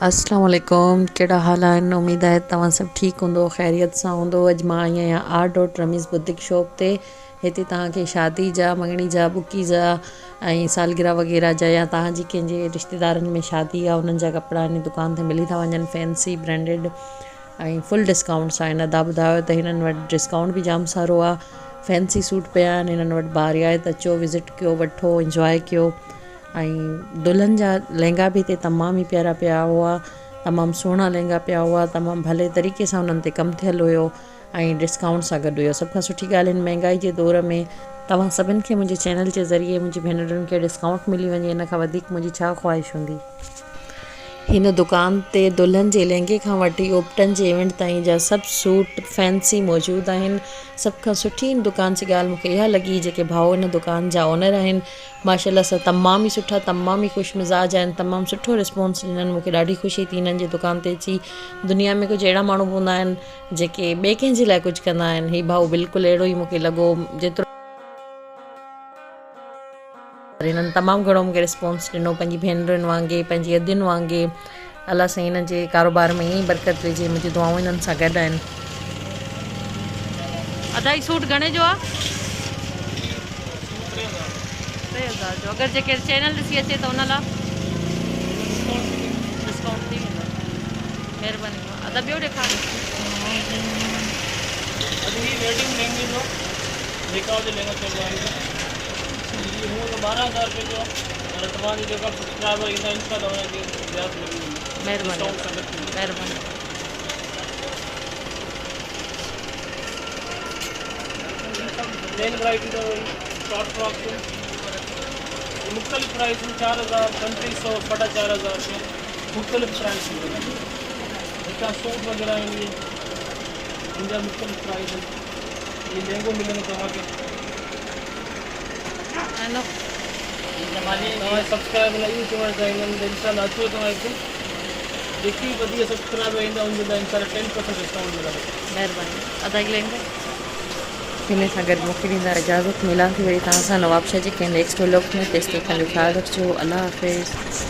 अस्सलाम वालेकुम, कहिड़ा हाल आहिनि। उम्मीद आहे तव्हां सभु ठीकु हूंदो, ख़ैरियत सां हूंदो। अॼु मां आई आहियां R. रमीज़ बुटीक शॉप ते। हिते तव्हांखे शादी जा, मङणी जा, बुकी जा ऐं सालगिरह वग़ैरह जा या तव्हांजी कंहिंजे रिश्तेदारनि में शादी आहे उन्हनि जा कपिड़ा हिन दुकान ते मिली था वञनि। फैंसी ब्रांडेड ऐं फुल डिस्काउंट्स आहिनि। अदा ॿुधायो त हिननि वटि डिस्काउंट बि जाम सारो आहे। फैंसी सूट पिया आहिनि हिननि वटि। ॿार आए त अचो, विज़िट कयो, वठो, इंजॉय कयो। ऐं दुल्हन जा लहंगा बि हिते तमामु ई प्यारा पिया हुआ। तमामु सुहिणा लहंगा पिया हुआ। तमामु भले तरीक़े सां उन्हनि ते कमु थियलु हुयो ऐं डिस्काउंट सां गॾु हुयो। सभ खां सुठी ॻाल्हि हिन महांगाई जे दौर में तव्हां सभिनि खे मुंहिंजे चैनल जे ज़रिए मुंहिंजी भेनरुनि खे डिस्काउंट मिली वञे, इन खां वधीक मुंहिंजी छा ख़्वाहिश हूंदी। हिन दुकान ते दुल्हन जे लहंगे खां वठी ओपटन जे इवेंट ताईं जा सभु सूट फैंसी मौजूदु आहिनि। सभ खां सुठी हिन दुकान जी ॻाल्हि मूंखे इहा लॻी, जेके भाउ हिन दुकान जा ओनर आहिनि माशाल्लाह सां तमामु ई सुठा, तमामु ई ख़ुशि मिज़ाज आहिनि। तमामु सुठो रिस्पॉन्स ॾिननि। मूंखे ॾाढी ख़ुशी थी हिननि जी दुकान ते अची। दुनिया में कुझु अहिड़ा माण्हू हूंदा आहिनि जेके ॿिए कंहिंजे लाइ कुझु कंदा आहिनि। हीउ भाउ बिल्कुलु अहिड़ो ई मूंखे लॻो। जेतिरो हिननि तमामु घणो मूंखे रिस्पॉन्स ॾिनो, पंहिंजी भेनरुनि वांगुरु, पंहिंजी अदियुनि वांगुरु। अलाह साईं हिननि जे कारोबार में ईअं ई बरकत विझे। मुंहिंजी दुआऊं हिननि सां गॾु आहिनि। अढाई सूट घणे जो आहे? 3000 जो। अगरि जेके चैनल ॾिसी अचे त हुन लाइ डिस्काउंट थी वेंदो। महिरबानी। अदा ॿियो ॾेखारियो। वेडिंग लहंगे जो निकाह जो लहंगा चल रहा है। ये हो तो 12000 रुपये जो और तमाम जगह सब्सक्राइबर इन इंशाल्लाह उनके ज़्यादा लगी। महिरबानी महिरबानी। प्लेन वैरायटी तो शॉर्ट फ्रॉक से मुख्तलिफ प्राइस में 4000, 3500, 4500 रुपये मुख्तलिफ प्राइस में। इसका सूट वगैरह ये इनका मुख्तलिफ प्राइस है। ये लहंगो मिलेंगे तव्हांखे। हेलो तव्हां सब्सक्राइब लाइ इहो चवणु चाहींदुमि त इंशाल्लाह अचो तव्हां हिते। जेकी वधीक सब्सक्राइबर ईंदा उनजे लाइ इंशाल्लाह 10% डिस्काउंट मिलंदो। महिरबानी। अदा लेंगे हिन सां गॾु मूंखे ॾींदा इजाज़त। मिलां थी वरी तव्हां सां नवाबशाह जे कंहिं नेक्स्ट व्लॉग में। तेसिताईं पंहिंजो ख़्यालु रखिजो। अल्लाह हाफ़िज़।